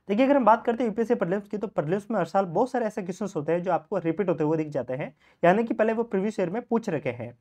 देखिए, अगर हम बात करते हैं यूपीएससी प्रीलिम्स की, तो प्रीलिम्स में हर साल बहुत सारे ऐसे क्वेश्चंस होते हैं जो आपको रिपीट होते हुए दिख जाते हैं, यानी कि पहले वो प्रीवियस ईयर में पूछ रखे हैं।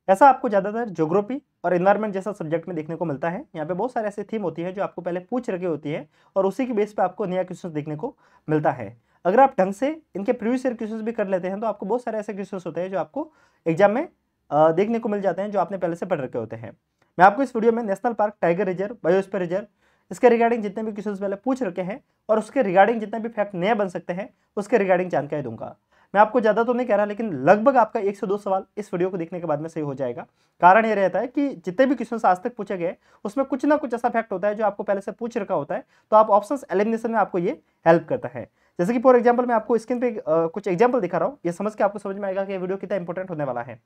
ऐसा आपको ज़्यादातर ज्योग्राफी और एनवायरनमेंट जैसा सब्जेक्ट में देखने को मिलता है। यहाँ पे बहुत सारे ऐसे थीम होती है जो आपको पहले पूछ रखी होती है और उसी की बेस पे आपको नया क्वेश्चन देखने को मिलता है। अगर आप ढंग से इनके प्रीवियस ईयर क्वेश्चन भी कर लेते हैं तो आपको बहुत सारे ऐसे क्वेश्चन होते हैं जो आपको एग्जाम में देखने को मिल जाते हैं, जो आपने पहले से पढ़ रखे होते हैं। मैं आपको इस वीडियो में national park, tiger reserve, biosphere reserve, इसके रिगार्डिंग जितने भी क्वेश्चंस पहले पूछ रखे हैं और उसके रिगार्डिंग जितने भी फैक्ट नए बन सकते हैं उसके रिगार्डिंग जानकारी दूंगा। मैं आपको ज़्यादा तो नहीं कह रहा, लेकिन लगभग आपका 1 से 2 सवाल इस वीडियो को देखने के बाद में सही हो जाएगा। कारण ये रहता है कि जितने भी क्वेश्चन आज तक पूछे गए उसमें कुछ ना कुछ ऐसा फैक्ट होता है जो आपको पहले से पूछ रखा होता है, तो आप ऑप्शंस एलिमिनेशन में आपको ये हेल्प करता है। जैसे कि फॉर एग्जाम्पल मैं आपको स्क्रीन पे कुछ एग्जाम्पल दिखा रहा हूँ, ये समझ के आपको समझ में आएगा कि ये वीडियो कितना इंपॉर्टेंट होने वाला है।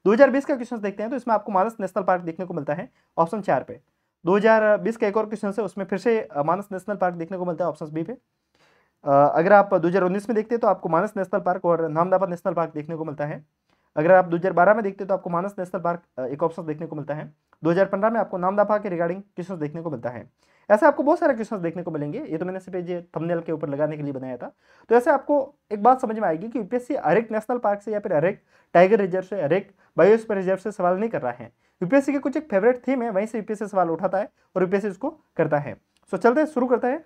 2020 का क्वेश्चन देखते हैं, तो इसमें आपको मानस नेशनल पार्क देखने को मिलता है ऑप्शन 4 पे। 2020 का एक और क्वेश्चन है, उसमें फिर से मानस नेशनल पार्क देखने को मिलता है ऑप्शन बी पे। अगर आप 2019 में देखते हैं तो आपको मानस नेशनल पार्क और नामदफा नेशनल पार्क देखने को मिलता है। अगर आप 2012 में देखते हैं तो आपको मानस नेशनल पार्क एक ऑप्शन देखने को मिलता है। 2015 में आपको नामदफा के रिगार्डिंग क्वेश्चन देखने को मिलता है। ऐसे आपको बहुत सारे क्वेश्चन देखने को मिलेंगे, ये तो मैंने सिर्फ ये थंबनेल के ऊपर लगाने के लिए बनाया था। तो ऐसे आपको एक बात समझ में आएगी कि यूपीएससी हर एक नेशनल पार्क से या फिर हर एक टाइगर रिजर्व से, हर एक बायोस्फीयर रिजर्व से सवाल नहीं कर रहा है। यूपीएससी के कुछ एक फेवरेट थीम है, वहीं से यूपीएससी सवाल उठाता है और यूपीएससी उसको करता है। सो चलते हैं, शुरू करता है।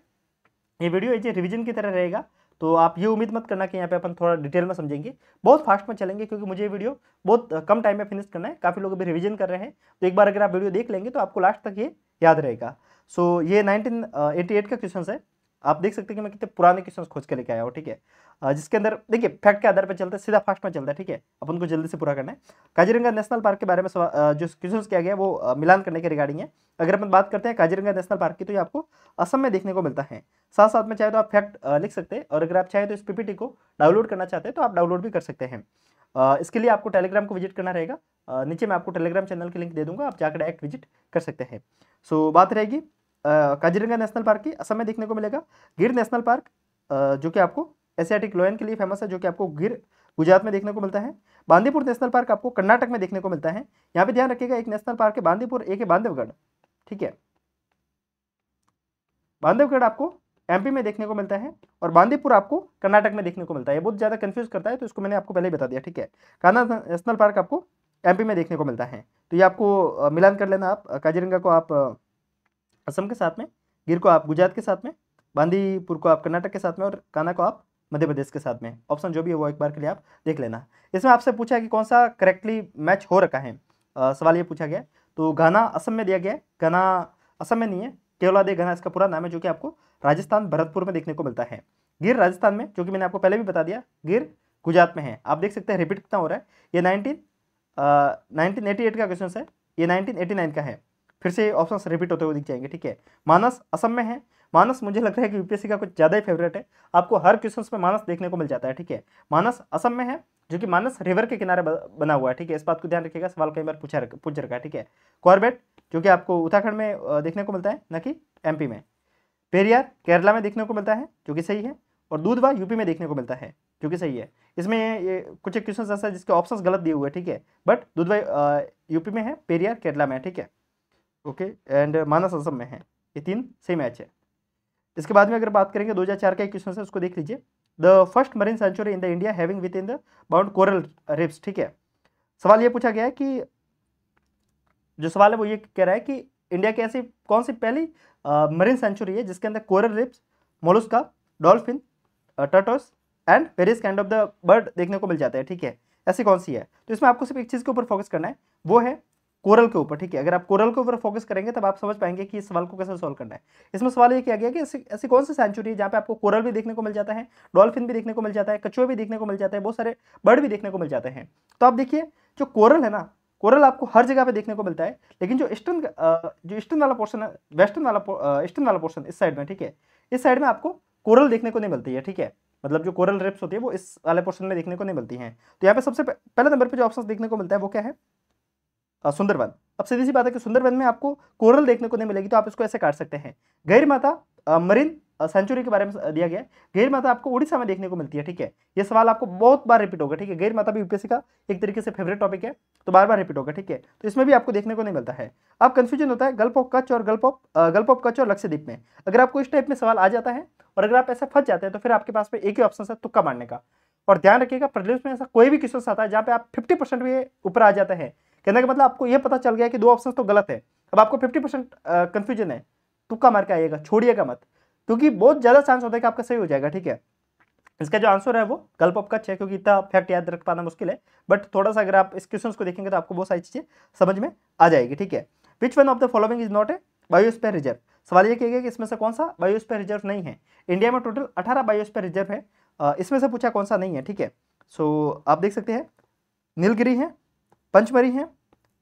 ये वीडियो ये रिवीजन की तरह रहेगा, तो आप ये उम्मीद मत करना कि यहाँ पे अपन थोड़ा डिटेल में समझेंगे, बहुत फास्ट में चलेंगे, क्योंकि मुझे ये वीडियो बहुत कम टाइम में फिनिश करना है। काफ़ी लोग अभी रिवीजन कर रहे हैं, तो एक बार अगर आप वीडियो देख लेंगे तो आपको लास्ट तक ये याद रहेगा। सो ये 1988 का क्वेश्चन है। आप देख सकते हैं कि मैं कितने पुराने क्वेश्चन खोज के लेके आया हूँ, ठीक है। जिसके अंदर देखिए फैक्ट के आधार पर चलता है, सीधा फास्ट में चलता है, ठीक है। अपन को जल्दी से पूरा करना है। काजीरंगा नेशनल पार्क के बारे में जो क्वेश्चन किया गया वो मिलान करने के रिगार्डिंग है। अगर अपन बात करते हैं काजीरंगा नेशनल पार्क की, तो ये आपको असम में देखने को मिलता है। साथ साथ में चाहे तो आप फैक्ट लिख सकते हैं, और अगर आप चाहे तो इस पीपीटी को डाउनलोड करना चाहते हैं तो आप डाउनलोड भी कर सकते हैं। इसके लिए आपको टेलीग्राम को विजिट करना रहेगा। नीचे मैं आपको टेलीग्राम चैनल की लिंक दे दूंगा, आप जाकर डायरेक्ट विजिट कर सकते हैं। सो बात रहेगी काजीरंगा नेशनल पार्क की, असम में देखने को मिलेगा। गिर नेशनल पार्क जो कि आपको एशियाटिक लायन के लिए फेमस है, जो कि आपको गिर गुजरात में देखने को मिलता है। बांदीपुर नेशनल पार्क आपको कर्नाटक में देखने को मिलता है। यहाँ पे ध्यान रखिएगा, एक नेशनल पार्क है बांदीपुर, एक है बांधवगढ़, ठीक है। बांधवगढ़ आपको एमपी में देखने को मिलता है और बांदीपुर आपको कर्नाटक में देखने को मिलता है। ये बहुत ज़्यादा कंफ्यूज करता है, तो इसको मैंने आपको पहले ही बता दिया, ठीक है। कान्हा नेशनल पार्क आपको एमपी में देखने को मिलता है, तो ये आपको मिलान कर लेना। आप काजीरंगा को आप असम के साथ में, गिर को आप गुजरात के साथ में, बांदीपुर को आप कर्नाटक के साथ में और कान्हा को आप मध्य प्रदेश के साथ में। ऑप्शन जो भी है वो एक बार के लिए आप देख लेना। इसमें आपसे पूछा है कि कौन सा करेक्टली मैच हो रखा है। सवाल ये पूछा गया, तो घाना असम में दिया गया है। घाना असम में नहीं है, केवलादेव घाना इसका पूरा नाम है, जो कि आपको राजस्थान भरतपुर में देखने को मिलता है। गिर राजस्थान में, जो कि मैंने आपको पहले भी बता दिया, गिर गुजरात में है। आप देख सकते हैं रिपीट कितना हो रहा है। ये 1988 का क्वेश्चन है, ये 1989 का है। फिर से ऑप्शंस रिपीट होते हुए दिख जाएंगे, ठीक है। मानस असम में है। मानस मुझे लगता है कि यूपीएससी का कुछ ज़्यादा ही फेवरेट है, आपको हर क्वेश्चंस में मानस देखने को मिल जाता है, ठीक है। मानस असम में है, जो कि मानस रिवर के किनारे बना हुआ है, ठीक है। इस बात को ध्यान रखिएगा, सवाल कई बार पूछ रखा है, ठीक है। कॉर्बेट जो कि आपको उत्तराखंड में देखने को मिलता है, न कि एमपी में। पेरियार केरला में देखने को मिलता है, जो कि सही है। और दूधवा यूपी में देखने को मिलता है, जो कि सही है। इसमें ये कुछ एक क्वेश्चन ऐसा है जिसके ऑप्शंस गलत दिए हुए हैं, ठीक है। बट दूधवा यूपी में है, पेरियार केरला में है, ठीक है। ओके, एंड मानस असम में है। ये 3 सही मैच है। इसके बाद में अगर बात करेंगे 2004 का एक क्वेश्चन है, उसको देख लीजिए। The first marine sanctuary in the India having with in the bound coral reefs, ठीक है। सवाल ये पूछा गया है कि जो सवाल है वो ये कह रहा है कि इंडिया की ऐसी कौन सी पहली मरीन सेंचुरी है जिसके अंदर coral riffs, Mollusca, dolphin, turtles and various kind of the bird देखने को मिल जाता है, ठीक है। ऐसी कौन सी है? तो इसमें आपको सिर्फ एक चीज़ के ऊपर फोकस करना है, वो है कोरल के ऊपर, ठीक है। अगर आप कोरल के ऊपर फोकस करेंगे तब आप समझ पाएंगे कि इस सवाल को कैसे सॉल्व करना है। इसमें सवाल ये किया गया कि ऐसी कौन सी सेंचुरी है जहाँ पे आपको कोरल भी देखने को मिल जाता है, डॉल्फिन भी देखने को मिल जाता है, कछुए भी देखने को मिल जाता है, बहुत सारे बर्ड भी देखने को मिल जाते हैं। तो आप देखिए, जो कोरल है ना, कोरल आपको हर जगह पे देखने को मिलता है, लेकिन जो ईस्टर्न वाला पोर्शन है, ईस्टर्न वाला पोर्शन इस साइड में, ठीक है, इस साइड में आपको कोरल देखने को नहीं मिलती है, ठीक है। मतलब जो कोरल रिप्स होती है वो इस वाले पोर्शन में देखने को नहीं मिलती हैं। तो यहाँ पे सबसे पहले नंबर पे जो ऑप्शन देखने को मिलता है वो क्या है? सुंदरवन। अब सीधी सी बात है कि सुंदरवन में आपको कोरल देखने को नहीं मिलेगी, तो आप इसको ऐसे काट सकते हैं। गैर माता मरीन सेंचुरी के बारे में दिया गया है। गैर माता आपको उड़ीसा में देखने को मिलती है, ठीक है। ये सवाल आपको बहुत बार रिपीट होगा, ठीक है। गैर माता भी यूपीएससी का एक तरीके से फेवरेट टॉपिक है, तो बार बार रिपीट होगा, ठीक है। तो इसमें भी आपको देखने को नहीं मिलता है। अब कंफ्यूजन होता है गल्फ ऑफ कच्छ और गल्फ ऑफ कच्छ और लक्षद्वीप में। अगर आपको इस टाइप में सवाल आ जाता है और अगर आप ऐसे फंस जाते हैं तो फिर आपके पास में एक ही ऑप्शन है तुक्का मारने का। और ध्यान रखिएगा प्रीलिम्स में ऐसा कोई भी क्वेश्चन आता है जहाँ पे आप 50% भी ऊपर आ जाते हैं, कहने का मतलब आपको ये पता चल गया कि 2 ऑप्शन तो गलत है, अब आपको 50% कंफ्यूजन है, तुक्का मार के आइएगा, छोड़िएगा मत, क्योंकि बहुत ज्यादा चांस होता है कि आपका सही हो जाएगा। ठीक है, इसका जो आंसर है वो गल्प ऑफ कच्छ है, क्योंकि इतना फैक्ट याद रख पाना मुश्किल है, बट थोड़ा सा अगर आप इस क्वेश्चन को देखेंगे तो आपको बहुत सारी चीजें समझ में आ जाएगी। ठीक है, विच one of the following is not a biosphere reserve. सवाल ये किया गया कि इसमें से कौन सा बायोस्फीयर रिजर्व नहीं है। इंडिया में टोटल 18 बायोस्फीयर रिजर्व है, इसमें से पूछा कौन सा नहीं है। ठीक है, सो आप देख सकते हैं नीलगिरी है, पंचमरी है,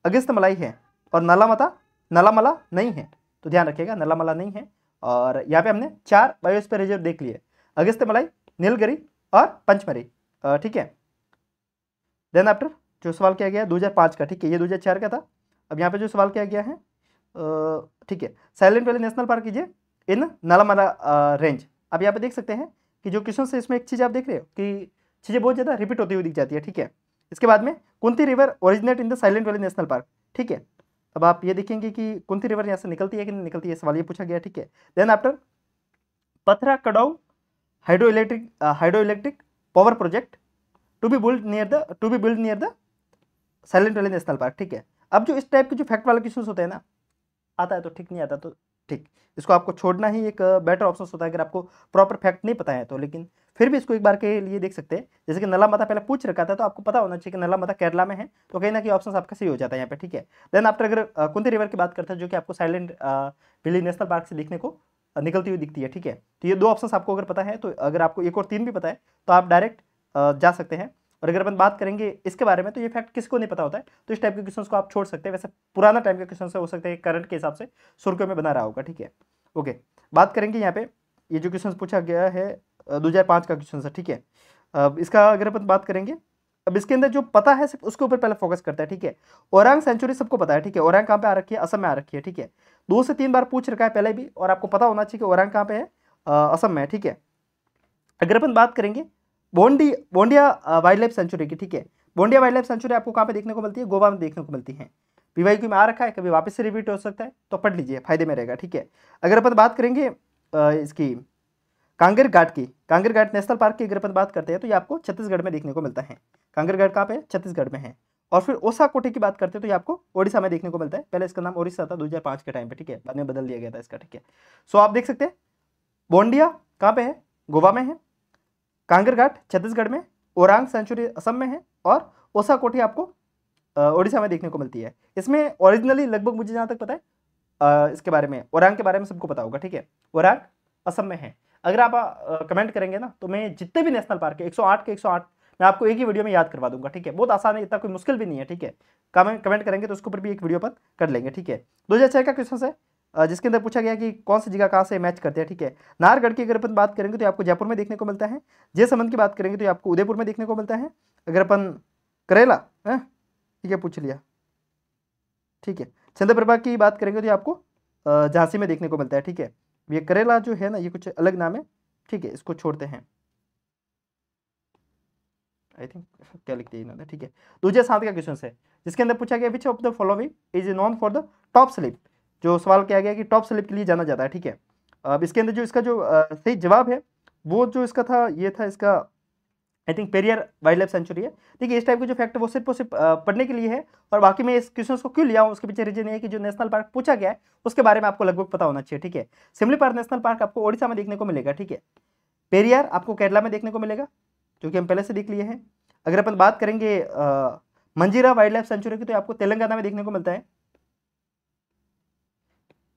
अगस्त्यमलाई है और नालामला नहीं है। तो ध्यान रखिएगा नालामला नहीं है। और यहाँ पे हमने 4 बायोस्फीयर रिजर्व देख लिए, अगस्त्यमलाई, नीलगिरी और पंचमरी। ठीक है, देन आफ्टर जो सवाल किया गया 2005 का, ठीक है, ये 2004 का था। अब यहाँ पे जो सवाल किया गया है, ठीक है, साइलेंट वैली नेशनल पार्क कीजिए इन नालामला रेंज। अब यहाँ पे देख सकते हैं कि जो क्वेश्चन है इसमें एक चीज़ आप देख रहे हो कि चीज़ें बहुत ज़्यादा रिपीट होती हुई दिख जाती है। ठीक है, इसके बाद में Kunti river originate in the Silent Valley national park. ठीक है, अब आप ये देखेंगे कि कुंती रिवर यहाँ से निकलती है कि नहीं निकलती है, सवाल ये पूछा गया। ठीक है, then after Pathrakadavu hydroelectric power project to be build near the Silent Valley national park. ठीक है, अब जो इस टाइप के जो फैक्ट वाले क्वेश्चन होते हैं ना, आता है तो ठीक, नहीं आता तो ठीक, इसको आपको छोड़ना ही एक बेटर ऑप्शन होता है अगर आपको प्रॉपर फैक्ट नहीं पता है तो। लेकिन फिर भी इसको एक बार के लिए देख सकते हैं, जैसे कि नला माता पहले पूछ रखा था तो आपको पता होना चाहिए कि नला माता केरला में है, तो कहीं ना कहीं ऑप्शन आपका सही हो जाता है यहाँ पे। ठीक है, देन आफ्टर अगर कुंती रिवर की बात करते हैं जो कि आपको साइलेंट वैली नेशनल पार्क से दिखने को निकलती हुई दिखती है। ठीक है, तो ये 2 ऑप्शन आपको अगर पता है, तो अगर आपको 1 और 3 भी पता है तो आप डायरेक्ट जा सकते हैं। और अगर अपन बात करेंगे इसके बारे में तो ये फैक्ट किसको नहीं पता होता है, तो इस टाइप के क्वेश्चंस को आप छोड़ सकते हैं। वैसे पुराना टाइम के क्वेश्चन हो सकते हैं करंट के हिसाब से सुर्खियों में बना रहा होगा। ठीक है, ओके, बात करेंगे यहाँ पे ये जो क्वेश्चन पूछा गया है 2005 का क्वेश्चन है। ठीक है, अब इसका अगर अपन बात करेंगे, अब इसके अंदर जो पता है सिर्फ उसके ऊपर पहले फोकस करता है। ठीक है, ओरांग सेंचुरी सबको पता है। ठीक है, ओरांग कहाँ पे आ रखी है, असम में आ रखी है। ठीक है, 2 से 3 बार पूछ रखा है पहले भी, और आपको पता होना चाहिए कि ओरांग कहाँ पे है, असम में। ठीक है, अगर अपन बात करेंगे बोंडिया वाइल्ड लाइफ सेंचुरी की, ठीक है, बोंडिया वाइल्ड लाइफ सेंचुरी आपको कहाँ पे देखने को मिलती है, गोवा में देखने को मिलती है। पीवाईक्यू में आ रखा है, कभी वापस से रिपीट हो सकता है, तो पढ़ लीजिए, फायदे में रहेगा। ठीक है, अगर अपन बात करेंगे इसकी कांगेर घाट नेशनल पार्क की अगर अपन बात करते हैं तो ये आपको छत्तीसगढ़ में देखने को मिलता है। कांगेर घाट कहाँ पे है, छत्तीसगढ़ में है। और फिर ओसा कोटे की बात करते हैं तो ये आपको ओडिशा में देखने को मिलता है। पहले इसका नाम ओडिशा था 2005 के टाइम पे, ठीक है, बाद में बदल दिया गया था इसका। ठीक है, सो आप देख सकते हैं बोंडिया कहाँ पे है, गोवा में है, कांगेर घाट छत्तीसगढ़ में, ओरांग सेंचुरी असम में है, और ओसा कोठी आपको ओडिशा में देखने को मिलती है। इसमें ओरिजिनली लगभग मुझे जहाँ तक पता है इसके बारे में, ओरांग के बारे में सबको पता होगा। ठीक है, ओरांग असम में है। अगर आप कमेंट करेंगे ना तो मैं जितने भी नेशनल पार्क है 108 के 108 मैं आपको एक ही वीडियो में याद करवा दूंगा। ठीक है, बहुत आसान है, इतना कोई मुश्किल भी नहीं है। ठीक है, कमेंट करेंगे तो उसके ऊपर भी एक वीडियो पर कर लेंगे। ठीक है, 2006 का क्वेश्चन है जिसके अंदर पूछा गया कि कौन सी जगह कहाँ से मैच करते हैं। ठीक है, नाहरगढ़ की अगर अपन बात करेंगे तो आपको जयपुर में देखने को मिलता है। जयसमंद की बात करेंगे तो आपको उदयपुर में देखने को मिलता है। अगर अपन करेला है, ठीक है, पूछ लिया। ठीक है, चंद्रप्रभा की बात करेंगे तो आपको झांसी में देखने को मिलता है। ठीक है, ये करेला जो है ना ये कुछ अलग नाम है। ठीक है, इसको छोड़ते हैं, आई थिंक क्या लिखते हैं इन्होंने। ठीक है, 2007 का क्वेश्चन है जिसके अंदर पूछा गया which of the following is known for the top slip. जो सवाल किया गया कि टॉप स्लिप के लिए जाना जाता है। ठीक है, अब इसके अंदर जो इसका जो सही जवाब है वो जो इसका था ये था इसका I think Periyar wild life century है। ठीक है, इस टाइप के जो फैक्ट वो सिर्फ पढ़ने के लिए है। और बाकी मैं इस क्वेश्चन को क्यों लिया हूँ उसके पीछे रीजन ये है कि जो नेशनल पार्क पूछा गया है उसके बारे में आपको लगभग पता होना चाहिए। ठीक है, सिमलीपाल नेशनल पार्क आपको ओडिशा में देखने को मिलेगा। ठीक है, पेरियार आपको केरला में देखने को मिलेगा जो कि हम पहले से देख लिए हैं। अगर अपन बात करेंगे मंजीरा वाइल्ड लाइफ सेंचुरी की तो आपको तेलंगाना में देखने को मिलता है।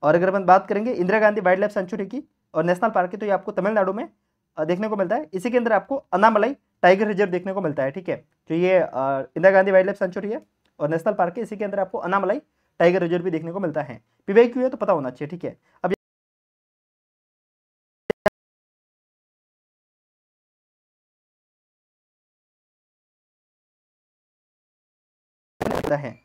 और अगर अपन बात करेंगे Indira Gandhi wild life century की और नेशनल पार्क की तो ये आपको तमिलनाडु में देखने को मिलता है। इसी के अंदर आपको अन्नामलाई टाइगर रिजर्व देखने को मिलता है। ठीक है, तो ये Indira Gandhi wild life century है और नेशनल पार्क है, इसी के अंदर आपको अन्नामलाई टाइगर रिजर्व भी देखने को मिलता है। पीवाईक्यू है तो पता होना चाहिए। ठीक है, अब है,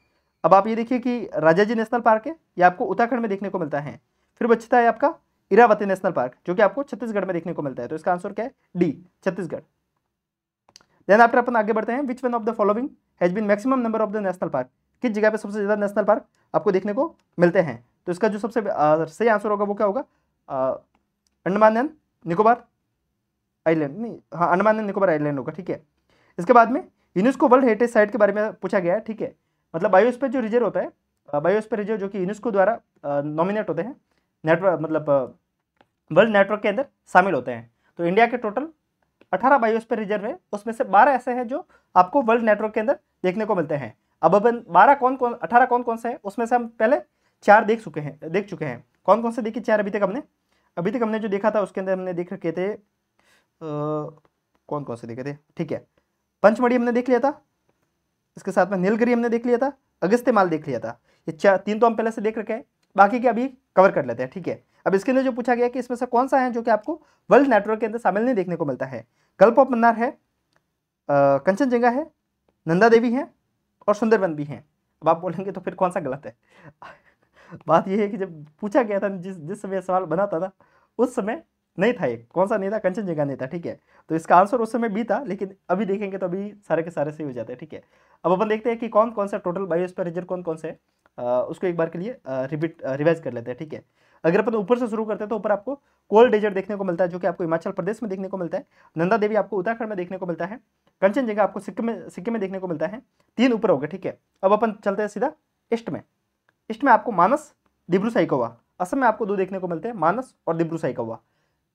अब आप ये देखिए कि राजाजी नेशनल पार्क है, ये आपको उत्तराखंड में देखने को मिलता है। फिर बचता है आपका इरावती नेशनल पार्क जो कि आपको छत्तीसगढ़ में देखने को मिलता है। तो इसका आंसर क्या है, डी, छत्तीसगढ़। देन आफ्टर अपन आगे बढ़ते हैं, which one of the following has been maximum number of the national park. किस जगह पे सबसे ज्यादा नेशनल पार्क आपको देखने को मिलते हैं। तो इसका जो सबसे सही आंसर होगा वो क्या होगा, अंडमान एंड निकोबार आइलैंड नहीं, हाँ अंडमान एंड निकोबार आइलैंड होगा, ठीक है। इसके बाद में यूनेस्को वर्ल्ड हेरिटेज साइट के बारे में पूछा गया है, ठीक है। मतलब बायोस्फीयर जो रिजर्व होता है, बायोस्फीयर रिजर्व जो कि यूनेस्को द्वारा नॉमिनेट होते हैं, नेटवर्क मतलब वर्ल्ड नेटवर्क के अंदर शामिल होते हैं। तो इंडिया के टोटल 18 बायोस्फीयर रिजर्व है, उसमें से 12 ऐसे हैं जो आपको वर्ल्ड नेटवर्क के अंदर देखने को मिलते हैं। अब अपन 12 कौन कौन 18 कौन कौन से हैं, उसमें से हम पहले 4 देख चुके हैं। कौन कौन से देखे 4 अभी तक हमने जो देखा था उसके अंदर हमने देख रखे थे, कौन कौन से देखे थे, ठीक है। पंचमढ़ी हमने देख लिया था, इसके साथ में नीलगिरी हमने देख लिया था, अगस्त्यमाल देख लिया था। ये 3 तो हम पहले से देख रखे हैं, बाकी के अभी कवर कर लेते हैं, ठीक है। अब इसके अंदर जो पूछा गया कि इसमें से कौन सा है जो कि आपको वर्ल्ड नेटवर्क के अंदर शामिल नहीं देखने को मिलता है। गल्फ ऑफ मन्नार है, कंचनजंगा है, नंदा देवी है और सुंदरवन भी है। अब आप बोलेंगे तो फिर कौन सा गलत है। बात यह है कि जब पूछा गया था, जिस समय सवाल बना था ना, उस समय नहीं था, एक कौन सा नहीं था, कंचनजंगा नहीं था, ठीक है। तो इसका आंसर उस समय भी था, लेकिन अभी देखेंगे तो अभी सारे के सारे सही हो जाते हैं, ठीक है। अब अपन देखते हैं कि कौन कौन सा टोटल बायोस्फीयर रिजर्व कौन कौन से है, उसको एक बार के लिए रिवाइज कर लेते हैं, ठीक है। अगर अपन ऊपर से शुरू करते हैं तो ऊपर आपको कोल्ड डेजर्ट देखने को मिलता है, जो कि आपको हिमाचल प्रदेश में देखने को मिलता है। नंदा देवी आपको उत्तराखंड में देखने को मिलता है। कंचनजंगा आपको सिक्किम में देखने को मिलता है। 3 ऊपर हो गए, ठीक है। अब अपन चलते हैं सीधा ईस्ट में आपको मानस, दिब्रू साइकोवा। असम में आपको 2 देखने को मिलते हैं, मानस और दिब्रू साइकोवा।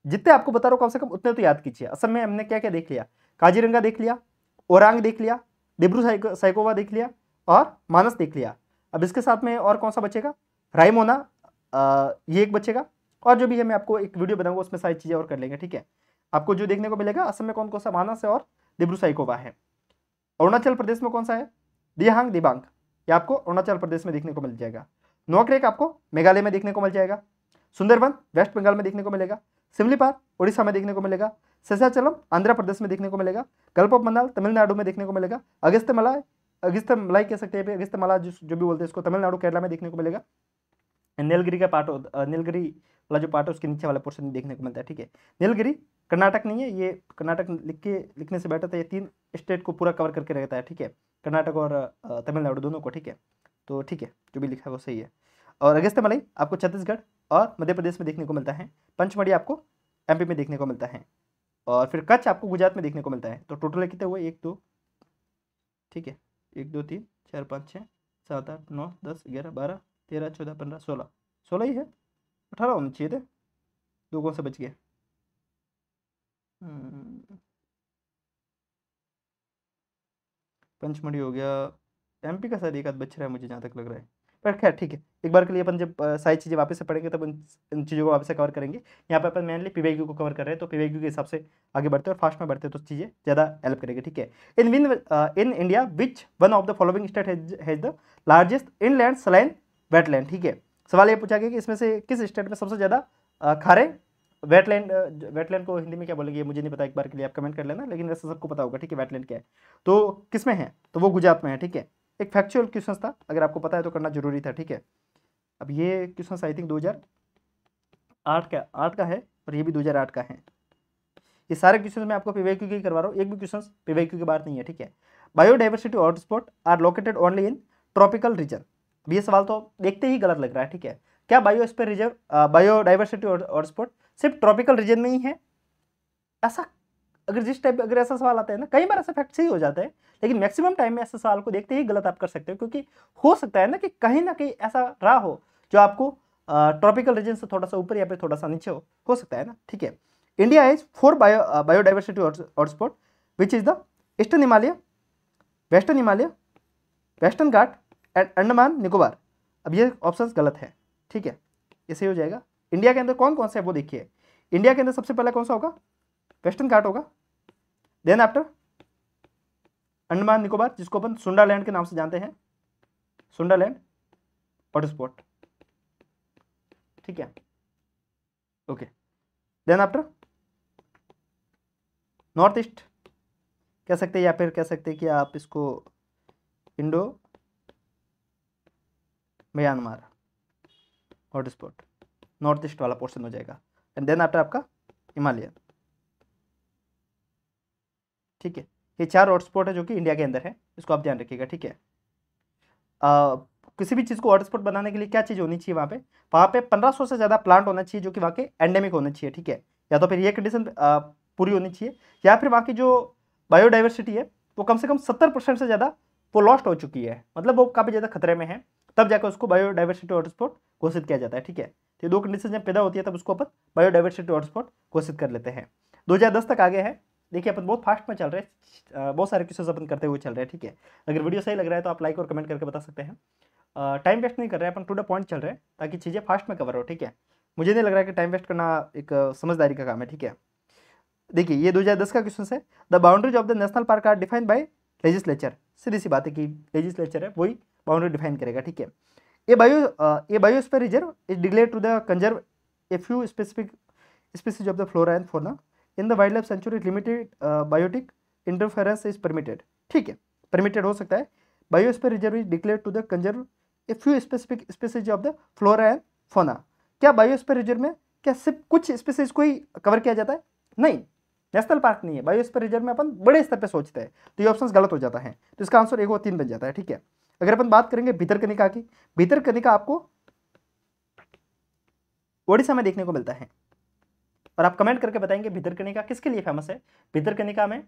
जितने आपको बता रहा हूं कम से कम उतने तो याद कीजिए। असम में हमने क्या क्या देख लिया, काजीरंगा देख लिया, ओरांग देख लिया, दिब्रू साइकोवा देख लिया और मानस देख लिया। अब इसके साथ में और कौन सा बचेगा, रायमोना, ये एक बचेगा। और जो भी है मैं आपको एक वीडियो बनाऊंगा, उसमें सारी चीज़ें और कर लेंगे, ठीक है। आपको जो देखने को मिलेगा असम में कौन कौन सा मानस है और दिब्रू साइकोवा है। अरुणाचल प्रदेश में कौन सा है, दिहांग दिबांग, ये आपको अरुणाचल प्रदेश में देखने को मिल जाएगा। नोकरेक आपको मेघालय में देखने को मिल जाएगा। सुंदरवन वेस्ट बंगाल में देखने को मिलेगा। सिमलीपाल उड़ीसा में देखने को मिलेगा। शेषाचलम आंध्र प्रदेश में देखने को मिलेगा। गल्फ ऑफ मन्नार तमिलनाडु में देखने को मिलेगा। अगस्त्यमलाई कह सकते हैं, अगस्त्यमाला जो भी बोलते हैं इसको, तमिलनाडु केरला में देखने को मिलेगा। नीलगिरी का पार्ट, नीलगिरी वाला जो पार्ट है उसके नीचे वाला पोर्शन देखने को मिलता है, ठीक है। नीलगिरी कर्नाटक नहीं है, ये कर्नाटक लिखने से बेटर था, ये 3 स्टेट को पूरा कवर करके रहता है, ठीक है, कर्नाटक और तमिलनाडु दोनों को, ठीक है। तो ठीक है, जो भी लिखा है वो सही है। और अगस्त्यमलाई आपको छत्तीसगढ़ और मध्य प्रदेश में देखने को मिलता है। पंचमढ़ी आपको एमपी में देखने को मिलता है। और फिर कच्छ आपको गुजरात में देखने को मिलता है। तो टोटल कितने हुए, 1 2, ठीक है, 1 2 3 4 5 6 7 8 9 10 11 12 13 14 15 16 ही है, 18 होने चाहिए थे, 2 कौन से बच गए। पंचमढ़ी हो गया, एमपी का शायद एक आध बच रहा है मुझे जहाँ तक लग रहा है, पर खैर ठीक है। एक बार के लिए अपन जब सारी चीज़ें वापस से पढ़ेंगे तब इन चीज़ों को वापस से कवर करेंगे। यहाँ पर अपन मेनली पीवाईक्यू को कवर कर रहे हैं, तो पीवाईक्यू के हिसाब से आगे बढ़ते हैं और फास्ट में बढ़ते हैं, तो चीज़ें ज़्यादा हेल्प करेगी, ठीक है। In India which one of the following state has the largest inland saline wetland, ठीक है। सवाल ये पूछा गया कि इसमें से किस स्टेट में सबसे ज़्यादा खारे वेटलैंड को हिंदी में क्या बोलेंगे मुझे नहीं पता, एक बार के लिए आप कमेंट कर लेना, लेकिन वैसे सबको पता होगा, ठीक है, वेटलैंड क्या है। तो किस में है, तो वो गुजरात में है, ठीक है। एक फैक्चुअल क्वेश्चन था, अगर आपको पता है तो करना जरूरी था, ठीक है। अब ये क्वेश्चन आई थिंक 2008 का है और ये भी 2008 का है। ये सारे क्वेश्चन मैं आपको पीवाईक्यू के करवा रहा हूँ, एक भी क्वेश्चन पीवाईक्यू की बात नहीं है, ठीक है। Biodiversity hotspot are located only in tropical region. अब ये सवाल तो देखते ही गलत लग रहा है, ठीक है। क्या बायोस्फीयर रिजर्व बायोडाइवर्सिटी हॉटस्पॉट सिर्फ ट्रॉपिकल रीजन में ही है? ऐसा अगर ऐसा सवाल आता है ना, कई बार ऐसा फैक्ट सही हो जाता है, लेकिन मैक्सिमम टाइम में ऐसे सवाल को देखते ही गलत आप कर सकते हो, क्योंकि हो सकता है ना कि कहीं ना कहीं ऐसा रहा हो जो आपको ट्रॉपिकल रीजन से थोड़ा सा ऊपर या फिर थोड़ा सा नीचे हो सकता है ना, ठीक है। India is 4 biodiversity hotspot which is the eastern Himalaya, western Himalaya, western Ghat and Andaman Nicobar. अब ये ऑप्शन गलत है, ठीक है, ये सही हो जाएगा। इंडिया के अंदर कौन कौन से है वो देखिए। इंडिया के अंदर सबसे पहले कौन सा होगा, वेस्टर्न घाट होगा। देन आफ्टर अंडमान निकोबार, जिसको अपन सुंडालैंड के नाम से जानते हैं, सुंडालैंड हॉटस्पॉट, ठीक है, okay. Then after north east कह सकते हैं, या फिर कह सकते हैं कि आप इसको Indo Myanmar hotspot, north east वाला पोर्शन हो जाएगा। एंड देन आफ्टर आपका हिमालयन, ठीक है। ये 4 हॉटस्पॉट है जो कि इंडिया के अंदर है, इसको आप ध्यान रखिएगा, ठीक है। किसी भी चीज़ को हॉटस्पॉट बनाने के लिए क्या चीज़ होनी चाहिए वहाँ पे 1500 से ज़्यादा प्लांट होना चाहिए जो कि वहाँ के एंडेमिक होना चाहिए, ठीक है। या तो फिर ये कंडीशन पूरी होनी चाहिए, या फिर वहाँ की जो बायोडाइवर्सिटी है वो कम से कम 70% से ज़्यादा वो लॉस्ट हो चुकी है, मतलब वो काफ़ी ज़्यादा खतरे में है, तब जाकर उसको बायोडाइवर्सिटी हॉटस्पॉट घोषित किया जाता है। ठीक है, तो 2 कंडीशन जब पैदा होती है तब उसको अपन बायोडाइवर्सिटी हॉटस्पॉट घोषित कर लेते हैं। 2010 तक आ गया है। देखिए अपन बहुत फास्ट में चल रहे हैं, बहुत सारे क्वेश्चन अपन करते हुए चल रहे हैं। ठीक है, अगर वीडियो सही लग रहा है तो आप लाइक और कमेंट करके बता सकते हैं। टाइम वेस्ट नहीं कर रहे हैं अपन, टू द पॉइंट चल रहे हैं ताकि चीज़ें फास्ट में कवर हो। ठीक है, मुझे नहीं लग रहा है कि टाइम वेस्ट करना एक समझदारी का काम है। ठीक है, देखिए ये 2010 का क्वेश्चन है। The boundaries of the national park are defined by legislature. सीधी सी बात है कि लेजिस्लेचर है वही बाउंड्री डिफाइन करेगा। ठीक है, ये biosphere reserve is declared to the conserve a few specific species of the flora and fauna in the wild life sanctuary limited biotic interference is permitted. ठीक है, परमिटेड हो सकता है। Biosphere reserve is declared to the conserve a few specific species of the flora and fauna. क्या biosphere reserve में क्या सिर्फ कुछ स्पीसीज को ही कवर किया जाता है? नहीं, नेशनल पार्क नहीं है, बायोस्फीयर रिजर्व में अपन बड़े स्तर पे सोचते हैं, तो ये ऑप्शन गलत हो जाता है। तो इसका आंसर 1 और 3 बन जाता है। ठीक है, अगर अपन बात करेंगे भितरकनिका की, भितरकनिका आपको ओडिशा में देखने को मिलता है, और आप कमेंट करके बताएंगे भितरकनिका किसके लिए फेमस है, भितरकनिका में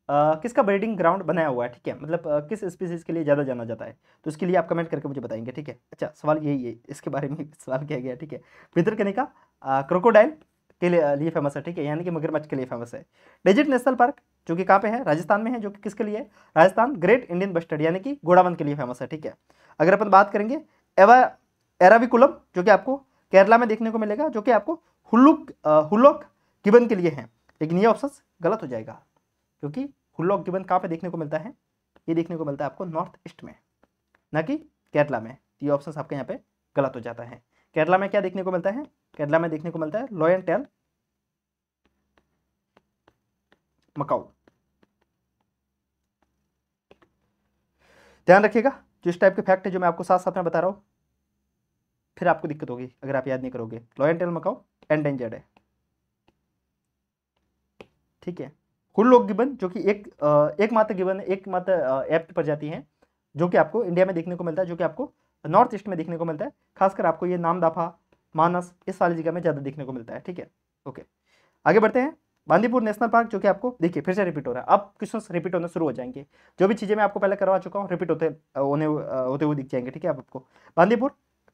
किसका ब्रीडिंग ग्राउंड बनाया हुआ है। ठीक है, मतलब किस स्पीसीज के लिए ज़्यादा जाना जाता है, तो उसके लिए आप कमेंट करके मुझे बताएंगे। ठीक है, अच्छा सवाल यही है, इसके बारे में सवाल किया गया। ठीक है, भितरकनिका क्रोकोडाइल के लिए फेमस है। ठीक है, यानी कि मगरमच्छ के लिए फेमस है। डेजर्ट नेशनल पार्क जो कि कहाँ पे है, राजस्थान में है, जो कि किसके लिए है, राजस्थान ग्रेट इंडियन बस्टर्ड यानी कि घोड़ावन के लिए फेमस है। ठीक है, अगर अपन बात करेंगे एराविकुलम जो कि आपको केरला में देखने को मिलेगा, जो कि आपको हुल्लोक गिबन के लिए है, लेकिन ये ऑप्शन गलत हो जाएगा, क्योंकि हुल्लोक गिबन कहाँ पे देखने को मिलता है, ये देखने को मिलता है आपको नॉर्थ ईस्ट में, ना कि केरला में। ये ऑप्शन आपके यहाँ पे गलत हो जाता है। केरला में क्या देखने को मिलता है, केरला में देखने को मिलता है लॉयन टेल मकाऊ। ध्यान रखिएगा, जो इस टाइप के फैक्ट है जो मैं आपको साथ साथ में बता रहा हूँ, फिर आपको दिक्कत होगी अगर आप याद नहीं करोगे। लॉयन टेल मकाऊ एंडेंजर्ड है। ठीक है, हुल्लोक गिबन जो कि एकमात्र गिबन, एकमात्र एप्ट प्रजाति है जो कि आपको इंडिया में देखने को मिलता है, जो कि आपको नॉर्थ ईस्ट में देखने को मिलता है, खासकर आपको ये नामदाफा, मानस, इस वाली जगह में ज़्यादा देखने को मिलता है। ठीक है, ओके, आगे बढ़ते हैं। बांदीपुर नेशनल पार्क जो कि आपको देखिए फिर से रिपीट हो रहा है, अब क्वेश्चन रिपीट होने शुरू हो जाएंगे, जो भी चीज़ें मैं आपको पहले करवा चुका हूँ रिपीट होते हुए दिख जाएंगे। ठीक है, आपको बांदीपुर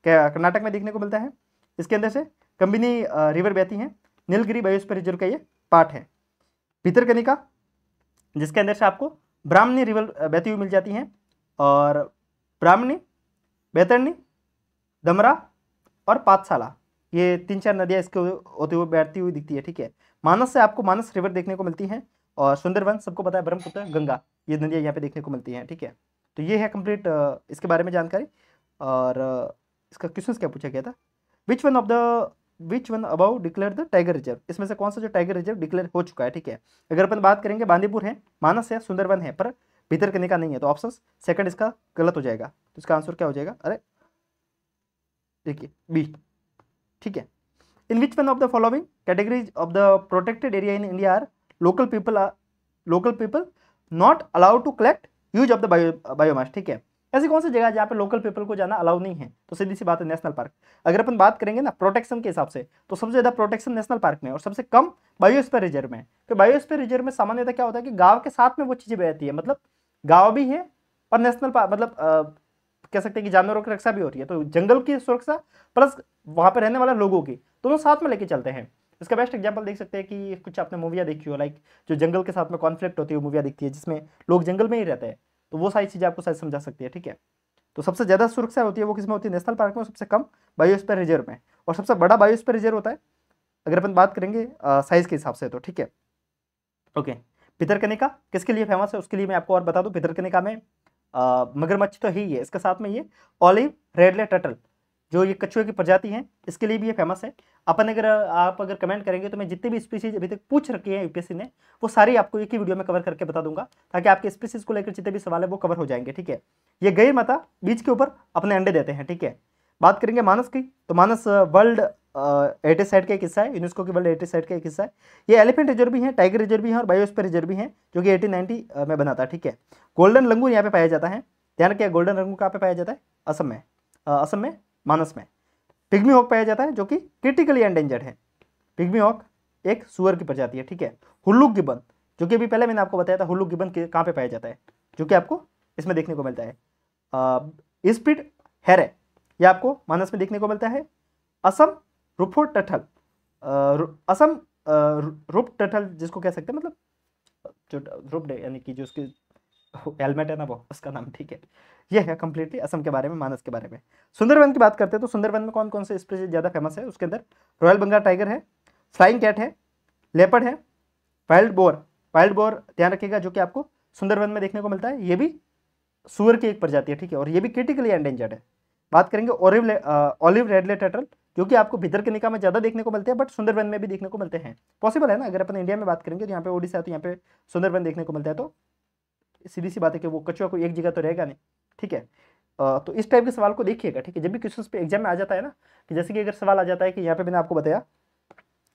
कर्नाटक में देखने को मिलता है। इसके अंदर से कम्बिनी रिवर बहती है, नीलगिरी बायोस्फीयर रिजर्व का ये पार्ट है। भितरकनिका जिसके अंदर से आपको ब्राह्मणी रिवर बहती हुई मिल जाती हैं, और ब्राह्मणी, बैतरणी, दमरा और पाठशाला, ये 3-4 नदियाँ इसके होते हुए बहती हुई दिखती है। ठीक है, मानस से आपको मानस रिवर देखने को मिलती है, और सुंदरवन सबको पता है, ब्रह्मपुत्र, गंगा, ये नदियाँ यहाँ पे देखने को मिलती हैं। ठीक है, तो ये है कंप्लीट इसके बारे में जानकारी। और इसका क्वेश्चन क्या पूछा गया था, which one about declare the tiger reserve, इसमें से कौन सा जो टाइगर रिजर्व डिक्लेयर हो चुका है। ठीक है, अगर अपन बात करेंगे बांदीपुर है, मानस है, सुंदरवन है, पर भितरकनिका नहीं है, तो ऑप्शन सेकंड इसका गलत हो जाएगा। तो इसका आंसर क्या हो जाएगा, अरे देखिए बी। ठीक है, in which one of the following categories of the protected area in India are local people not allowed to collect use of the biomass. ठीक है, ऐसी कौन सी जगह है जहाँ पे लोकल पीपल को जाना अलाउ नहीं है, तो सीधी सी बात है नेशनल पार्क। अगर अपन बात करेंगे ना प्रोटेक्शन के हिसाब से, तो सबसे ज़्यादा प्रोटेक्शन नेशनल पार्क में और सबसे कम बायोस्फीयर रिजर्व में। तो बायोस्फीयर रिजर्व में सामान्यतः क्या होता है कि गाँव के साथ में वो चीज़ें बहती है, मतलब गाँव भी है और नेशनल पार्क, मतलब कह सकते हैं कि जानवरों की रक्षा भी हो रही है, तो जंगल की सुरक्षा प्लस वहाँ पर रहने वाले लोगों की दोनों साथ में लेके चलते हैं। इसका बेस्ट एग्जांपल देख सकते हैं कि कुछ आपने मूवियाँ देखी हो, लाइक जो जंगल के साथ में कॉन्फ्लिक्ट होती है, मूवियाँ दिखती है जिसमें लोग जंगल में ही रहते हैं, तो वो सारी चीज़ें आपको शायद समझा सकती है। ठीक है, तो सबसे ज़्यादा सुरक्षा होती है वो किसमें होती है, नेशनल पार्क में, सबसे कम बायोस्फीयर रिजर्व में, और सबसे बड़ा बायोस्फीयर रिजर्व होता है अगर अपन बात करेंगे साइज के हिसाब से। तो ठीक है, ओके, भितरकनिका किसके लिए फेमस है उसके लिए मैं आपको और बता दूं। भितरकनिका में मगरमच्छ तो ही है, इसके साथ में ये ऑलिव रेडले टर्टल जो ये कछुए की प्रजाति है, इसके लिए भी ये फेमस है। अपन आप अगर कमेंट करेंगे तो मैं जितनी भी स्पीसीज अभी तक पूछ रखी है यूपीएससी ने, वो सारी आपको एक ही वीडियो में कवर करके बता दूंगा, ताकि आपके स्पीसीज को लेकर जितने भी सवाल है वो कवर हो जाएंगे। ठीक है, ये गैर माता बीच के ऊपर अपने अंडे देते हैं। ठीक है, बात करेंगे मानस की, तो मानस वर्ल्ड हेरिटेज साइट का एक हिस्सा है, यूनेस्को की वर्ल्ड हेरिटेज साइट का एक हिस्सा है। ये एलिफेंट रिजर्व भी है, टाइगर रिजर्व भी है और बायोस्फीयर रिजर्व भी है, जो कि 1890 में बना था। ठीक है, गोल्डन लंगूर यहाँ पे पाया जाता है, ध्यान रखिए गोल्डन लंगूर कहाँ पे पाया जाता है, असम में मानस में। पिग्मी हॉक पाया जाता है जो कि क्रिटिकली एंडेंजर्ड है, पिग्मी हॉक एक सुअर की प्रजाति है, ठीक है। हुल्लुक गिब्बन, जो कि अभी पहले मैंने आपको बताया था हुल्लुक गिब्बन कहाँ पे पाया जाता है, जो कि आपको इसमें देखने को मिलता है। स्पीड हेरे, ये आपको मानस में देखने को मिलता है। असम रुफो टठल, असम रुप टठल जिसको कह सकते हैं, मतलब जो रुप यानी कि जो उसकी हेलमेट है ना वो, उसका नाम, ठीक है। ये है कंप्लीटली असम के बारे में, मानस के बारे में। सुंदरवन की बात करते हैं तो सुंदरवन में कौन कौन से स्पीशीज ज़्यादा फेमस है, उसके अंदर रॉयल बंगाल टाइगर है, फ्लाइंग कैट है, लेपर्ड है, वाइल्ड बोर, वाइल्ड बोर ध्यान रखिएगा जो कि आपको सुंदरवन में देखने को मिलता है, ये भी सुअर की एक प्रजाति है, ठीक है, और ये भी क्रिटिकली एंडेंजर्ड है। बात करेंगे ऑलिव रेडले टर्टल, जो कि आपको भितरकनिका में ज़्यादा देखने को मिलते हैं, बट सुंदरवन में भी देखने को मिलते हैं। पॉसिबल है ना, अगर अपन इंडिया में बात करेंगे तो यहाँ पे ओडिशा, तो यहाँ पे सुंदरवन देखने को मिलता है, तो सीधी सी बात है कि वो कछुआ को एक जगह तो रहेगा नहीं, ठीक है। तो इस टाइप के सवाल को देखिएगा, ठीक है, जब भी क्वेश्चन पे एग्जाम में आ जाता है ना, कि जैसे कि अगर सवाल आ जाता है कि यहाँ पे मैंने आपको बताया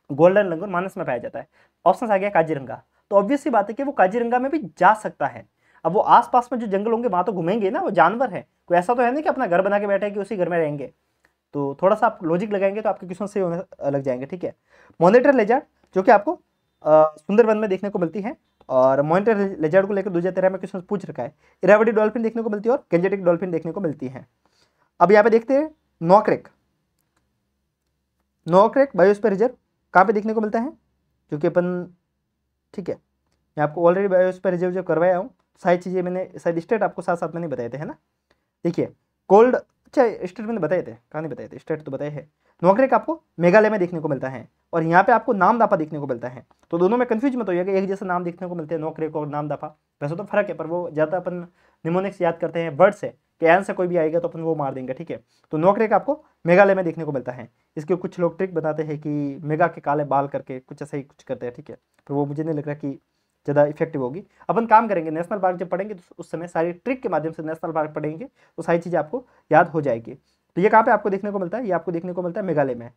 गोल्डन लंगूर मानस में पाया जाता है, ऑप्शन आ गया काजीरंगा, तो ऑब्वियस सी बात है कि वो काजीरंगा में भी जा सकता है। अब वो आसपास में जो जंगल होंगे वहां तो घूमेंगे ना, वो जानवर है, कोई ऐसा तो है नहीं कि अपना घर बना के बैठे कि उसी घर में रहेंगे। तो थोड़ा सा आप लॉजिक लगाएंगे तो आपके क्वेश्चन सही होने लग जाएंगे, ठीक है। मॉनिटर लेजर्ड, जो कि आपको सुंदरवन में देखने को मिलती है, और मॉनिटर लेजर्ड को लेकर 2013 में क्वेश्चन पूछ रखा है। इरावदी डॉल्फिन देखने को मिलती है और गेंजेटिक डॉल्फिन देखने को मिलती है। अब यहाँ पे देखते हैं नोक्रेक, नोक्रेक बायोस्फीयर रिजर्व कहाँ पे देखने को मिलता है, जो कि अपन, ठीक है, मैं आपको ऑलरेडी बायोस्फीयर रिजर्व जो करवाया हूँ, सारी चीज़ें मैंने, शायद स्टेट आपको साथ साथ में नहीं बताए थे, है ना। देखिए कोल्ड, अच्छा स्टेट मैंने बताए थे, कहाँ नहीं बताए थे, स्टेट तो बताए हैं। नोक्रेक आपको मेघालय में देखने को मिलता है, और यहाँ पे आपको नामदाफा देखने को मिलता है। तो दोनों में कंफ्यूज मत होइएगा, एक जैसा नाम देखने को मिलते हैं नोक्रेक और नामदाफा, वैसे तो फर्क है, पर वो ज़्यादा अपन निमोनिक्स याद करते हैं वर्ड से, कि एन से कोई भी आएगा तो अपन वो मार देंगे, ठीक है। तो नोक्रेक आपको मेघालय में देखने को मिलता है। इसके कुछ लोग ट्रिक बताते हैं कि मेघा के काले बाल करके कुछ ऐसा ही कुछ करते हैं, ठीक है, तो वो मुझे नहीं लग रहा कि ज़्यादा इफेक्टिव होगी। अपन काम करेंगे, नेशनल पार्क जब पढ़ेंगे तो उस समय सारी ट्रिक के माध्यम से नेशनल पार्क पढ़ेंगे तो सारी चीज़ें आपको याद हो जाएगी। तो ये कहाँ पे आपको देखने को मिलता है, ये आपको देखने को मिलता है मेघालय में,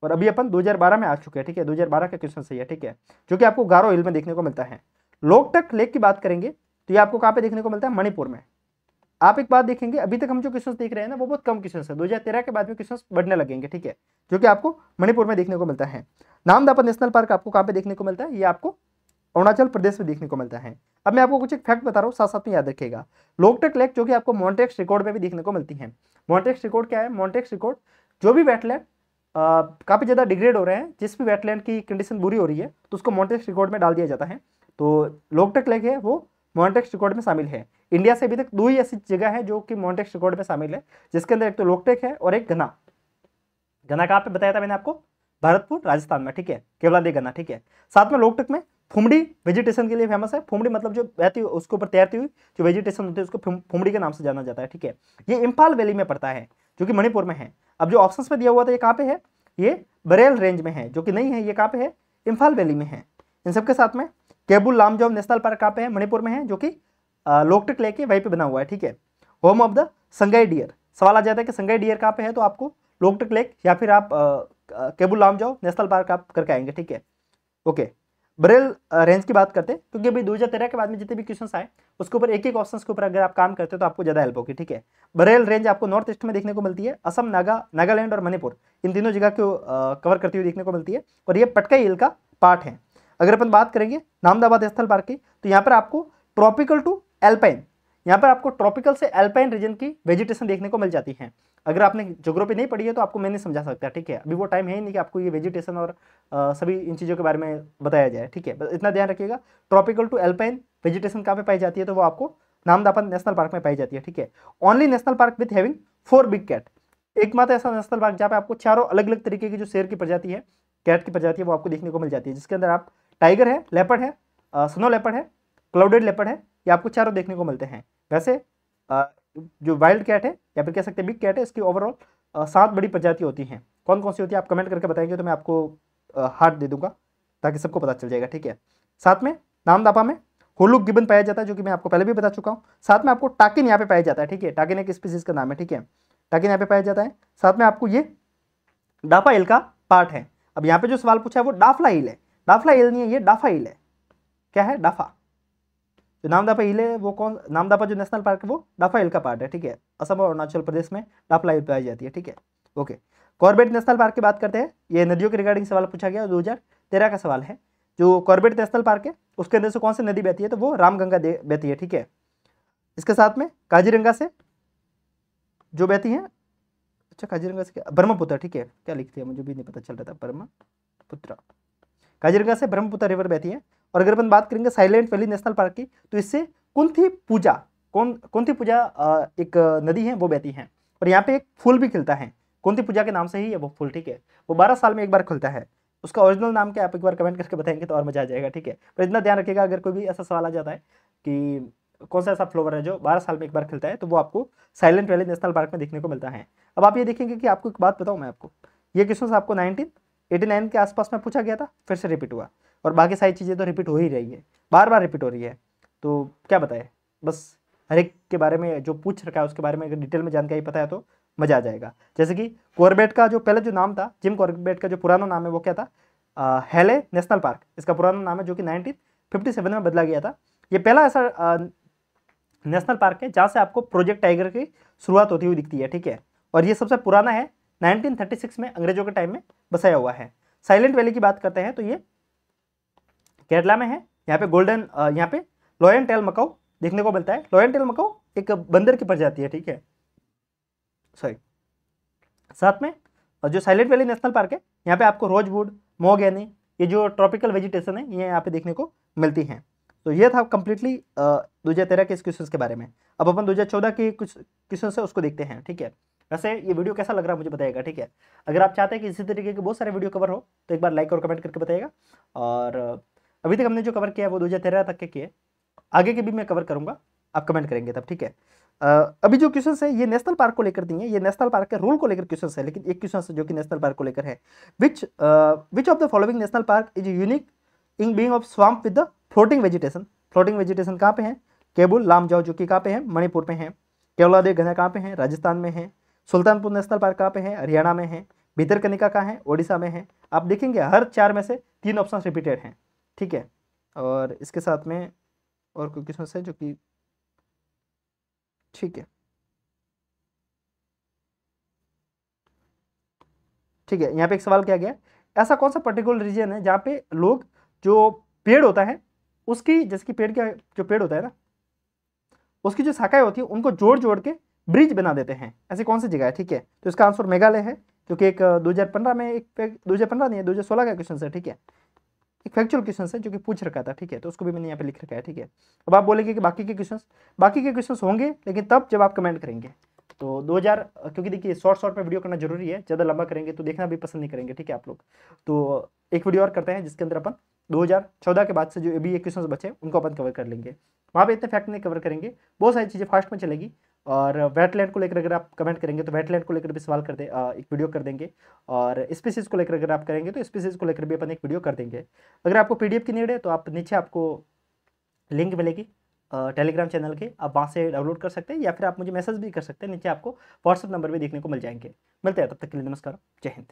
और अभी अपन 2012 में आ चुके हैं, ठीक है, 2012 का क्वेश्चन सही है, ठीक है, जो कि आपको गारो हिल में देखने को मिलता है। लोकटक लेक की बात करेंगे तो ये आपको कहाँ पे देखने को मिलता है, मणिपुर में। आप एक बात देखेंगे, अभी तक हम जो क्वेश्चन देख रहे हैं ना वो बहुत कम क्वेश्चन है, 2013 के बाद में क्वेश्चन बढ़ने लगेंगे, ठीक है, जो कि आपको मणिपुर में देखने को मिलता है। नामदाफा नेशनल पार्क आपको कहाँ पे देखने को मिलता है, ये आपको अरुणाचल प्रदेश में देखने को मिलता है। अब मैं आपको कुछ एक फैक्ट बता रहा हूँ, साथ साथ में याद रखिएगा। लोकटक लेक जो कि आपको मॉन्टेक्स रिकॉर्ड में भी देखने को मिलती है। मॉन्टेक्स रिकॉर्ड क्या है, मॉन्टेक्स रिकॉर्ड जो भी वेटलैंड काफ़ी ज़्यादा डिग्रेड हो रहे हैं, जिस भी वेटलैंड की कंडीशन बुरी हो रही है तो उसको मॉन्टेक्स रिकॉर्ड में डाल दिया जाता है। तो लोकटक लेक है वो मॉन्टेक्स रिकॉर्ड में शामिल है। इंडिया से अभी तक 2 ही ऐसी जगह है जो कि मॉन्टेक्स रिकॉर्ड में शामिल है, जिसके अंदर एक तो लोकटक है और एक घना। घना कहाँ पे बताया था मैंने आपको, भरतपुर राजस्थान में, ठीक है, केवलादेव घना, ठीक है। साथ में लोकटक में फुमड़ी वेजिटेशन के लिए फेमस है। फुमड़ी मतलब जो बहती हुई उसके ऊपर तैरती हुई जो वेजिटेशन होती है उसको फुमड़ी के नाम से जाना जाता है, ठीक है। ये इम्फाल वैली में पड़ता है जो कि मणिपुर में है। अब जो ऑप्शंस में दिया हुआ था ये कहाँ पे है, ये बरेल रेंज में है, जो कि नहीं है, ये कहाँ पे है, इम्फाल वैली में है। इन सबके साथ में केबुल लामजोम नेशनल पार्क कहाँ पे है, मणिपुर में है, जो कि लोकटक लेके वहीं पे बना हुआ है, ठीक है। Home of the Sangai deer, सवाल आ जाता है कि संगाई डियर कहाँ पे है, तो आपको लोकटक लेक या फिर आप केबुल लामजोम नेशनल पार्क आप करके आएंगे, ठीक है, ओके। बरेल रेंज की बात करते हैं क्योंकि अभी 2013 के बाद में जितने भी क्वेश्चन आए उसके ऊपर एक एक ऑप्शन के ऊपर अगर आप काम करते हैं तो आपको ज़्यादा हेल्प होगी, ठीक है। बरेल रेंज आपको नॉर्थ ईस्ट में देखने को मिलती है, असम, नागालैंड और मणिपुर इन तीनों जगह को कवर करती हुई देखने को मिलती है, और ये पटकाई हिल का पार्ट है। अगर अपन बात करेंगे नामदाफा नेशनल पार्क की तो यहाँ पर आपको ट्रॉपिकल टू एल्पाइन, यहाँ पर आपको ट्रॉपिकल से एल्पाइन रीजन की वेजिटेशन देखने को मिल जाती है। अगर आपने ज्योग्राफी नहीं पढ़ी है तो आपको मैं नहीं समझा सकता, ठीक है, अभी वो टाइम है ही नहीं कि आपको ये वेजिटेशन और सभी इन चीज़ों के बारे में बताया जाए, ठीक है, बस इतना ध्यान रखिएगा। ट्रॉपिकल टू एल्पाइन वेजिटेशन कहाँ पे पाई जाती है, तो वो आपको नामदाफा नेशनल पार्क में पाई जाती है, ठीक है। Only national park with having 4 big cat, एकमात्र ऐसा नेशनल पार्क जहाँ पे आपको चारों अलग अलग तरीके की जो शेर की प्रजाति है, कैट की प्रजाति है, वो आपको देखने को मिल जाती है, जिसके अंदर आप टाइगर है, लेपर्ड है, स्नो लेपर्ड है, क्लाउडेड लेपर्ड है, ये आपको चारों देखने को मिलते हैं। वैसे जो वाइल्ड कैट है या फिर कह सकते हैं बिग कैट है, इसकी ओवरऑल 7 बड़ी प्रजाति होती हैं। कौन कौन सी होती है आप कमेंट करके बताएंगे तो मैं आपको हार्ट दे दूंगा ताकि सबको पता चल जाएगा, ठीक है। साथ में नामदाफा में हुल्लुक गिब्बन पाया जाता है जो कि मैं आपको पहले भी बता चुका हूँ। साथ में आपको टाकिन यहाँ पे पाया जाता है, ठीक है, टाकिन एक स्पीसीज का नाम है, ठीक है, टाकिन यहाँ पे पाया जाता है। साथ में आपको ये डाफा हिल का पार्ट है। अब यहाँ पे जो सवाल पूछा है वो डाफला हिल है, डाफला हिल नहीं है, ये डाफा हिल है। क्या है, डाफा, जो नामदाफा हिल है वो कौन, नामदाफा जो नेशनल पार्क है वो डाफा हिल का पार्ट है, ठीक है, असम और अरुणाचल प्रदेश में डाफला हिल पाई जाती है, ठीक है, ओके। कॉर्बेट नेशनल पार्क की बात करते हैं, ये नदियों के रिगार्डिंग सवाल पूछा गया 13 का सवाल है। जो कॉर्बेट नेशनल पार्क है उसके अंदर से कौन सी नदी बहती है, तो वो रामगंगा बहती है, ठीक है। इसके साथ में काजीरंगा से जो बहती है, अच्छा काजीरंगा से क्या, ब्रह्मपुत्र, ठीक है, क्या लिखती है मुझे भी नहीं पता चल रहा था, ब्रह्मपुत्र, काजीरंगा से ब्रह्मपुत्र रिवर बहती है। और अगर अपन बात करेंगे साइलेंट वैली नेशनल पार्क की, तो इससे कुंती पूजा, कुंती पूजा एक नदी है वो बहती है। और यहाँ पे एक फूल भी खिलता है, कुंती पूजा के नाम से ही है वो फूल, ठीक है। वो 12 साल में एक बार खुलता है। उसका ओरिजिनल नाम क्या है आप एक बार कमेंट करके बताएंगे तो और मजा आ जाएगा, ठीक है। पर इतना ध्यान रखिएगा अगर कोई भी ऐसा सवाल आ जाता है कि कौन सा ऐसा फ्लावर है जो 12 साल में एक बार खिलता है, तो वो आपको साइलेंट वैली नेशनल पार्क में देखने को मिलता है। अब आप ये देखेंगे कि आपको एक बात बताऊँ मैं आपको, ये क्वेश्चन आपको 1989 के आसपास में पूछा गया था, फिर से रिपीट हुआ, और बाकी सारी चीज़ें तो रिपीट हो ही रही है, बार बार रिपीट हो रही है। तो क्या बताए, बस हर एक के बारे में जो पूछ रखा है उसके बारे में अगर डिटेल में जानकारी पता है तो मजा आ जाएगा। जैसे कि कॉर्बेट का जो पहले जो नाम था, जिम कॉर्बेट का जो पुराना नाम है वो क्या था, हेले नेशनल पार्क इसका पुराना नाम है, जो कि 1957 में बदला गया था। ये पहला ऐसा नेशनल पार्क है जहाँ से आपको प्रोजेक्ट टाइगर की शुरुआत होती हुई दिखती है, ठीक है। और ये सबसे पुराना है, 1936 में अंग्रेजों के टाइम में बसाया हुआ है। साइलेंट वैली की बात करते हैं तो ये केरला में है। यहाँ पे गोल्डन, यहाँ पे लॉयन टेल मकाऊ देखने को मिलता है। लॉयन टेल मकाऊ एक बंदर की प्रजाति है, ठीक है, सॉरी। साथ में जो साइलेंट वैली नेशनल पार्क है, यहाँ पे आपको रोजवुड, मोगैनी, ये जो ट्रॉपिकल वेजिटेशन है ये यहाँ पे देखने को मिलती हैं। तो ये था कंप्लीटली 2013 के इस क्वेश्चन के बारे में। अब अपन 2014 के कुछ क्वेश्चन है उसको देखते हैं, ठीक है। वैसे ये वीडियो कैसा लग रहा है मुझे बताइएगा, ठीक है। अगर आप चाहते हैं कि इसी तरीके के बहुत सारे वीडियो कवर हो तो एक बार लाइक और कमेंट करके बताइएगा। और अभी तक हमने जो कवर किया है वो 2013 तक के किए, आगे के भी मैं कवर करूँगा, आप कमेंट करेंगे तब, ठीक है। अभी जो क्वेश्चन है ये नेशनल पार्क को लेकर दिए, ये नेशनल पार्क के रूल को लेकर क्वेश्चन है, लेकिन एक क्वेश्चन है जो कि नेशनल पार्क को लेकर है। Which of the following national park is unique in being of swamp with the floating vegetation. Floating vegetation कहाँ पे है, केबुल लामजाओ जो कि कहाँ पे है, मणिपुर में है। केवलादेव घना कहाँ पे है, राजस्थान में है। सुल्तानपुर नेशनल पार्क कहाँ पे है, हरियाणा में है। भितरकनिका कहाँ है, ओडिशा में है। आप देखेंगे हर 4 में से 3 ऑप्शन रिपीटेड हैं, ठीक है। और इसके साथ में और कोई क्वेश्चन है जो कि, ठीक है, ठीक है। यहाँ पे एक सवाल किया गया, ऐसा कौन सा पर्टिकुलर रीजन है जहाँ पे लोग जो पेड़ होता है उसकी, जैसे कि पेड़ का जो पेड़ होता है ना उसकी जो शाखाएं होती है उनको जोड़ जोड़ के ब्रिज बना देते हैं, ऐसी कौन सी जगह है, ठीक है। तो इसका आंसर मेघालय है, क्योंकि एक 2015 में एक 2015 नहीं है 2016 का क्वेश्चन है, ठीक है। एक फैक्चुअल क्वेश्चन है जो कि पूछ रखा था, ठीक है। तो उसको भी मैंने यहाँ पे लिख रखा है, ठीक है। अब आप बोलेंगे कि बाकी के क्वेश्चन होंगे लेकिन तब जब आप कमेंट करेंगे। तो 2000, क्योंकि देखिए शॉर्ट में वीडियो करना जरूरी है, ज़्यादा लंबा करेंगे तो देखना भी पसंद नहीं करेंगे, ठीक है आप लोग। तो एक वीडियो और करते हैं जिसके अंदर अपन 2014 के बाद से जो अभी ये क्वेश्चन बचे उनको अपन कवर कर लेंगे। वहाँ पे इतने फैक्ट नहीं कवर करेंगे, बहुत सारी चीज़ें फास्ट में चलेगी। और वेटलैंड को लेकर अगर आप कमेंट करेंगे तो वेटलैंड को लेकर भी सवाल कर दे, एक वीडियो कर देंगे। और स्पीसीज को लेकर अगर आप करेंगे तो स्पीसीज को लेकर भी अपन एक वीडियो कर देंगे। अगर आपको पीडीएफ की नीड है तो आप नीचे आपको लिंक मिलेगी टेलीग्राम चैनल के, आप वहाँ से डाउनलोड कर सकते हैं, या फिर आप मुझे मैसेज भी कर सकते हैं, नीचे आपको व्हाट्सअप नंबर भी देखने को मिल जाएंगे। मिलते हैं, तब तक के लिए नमस्कार, जय हिंद।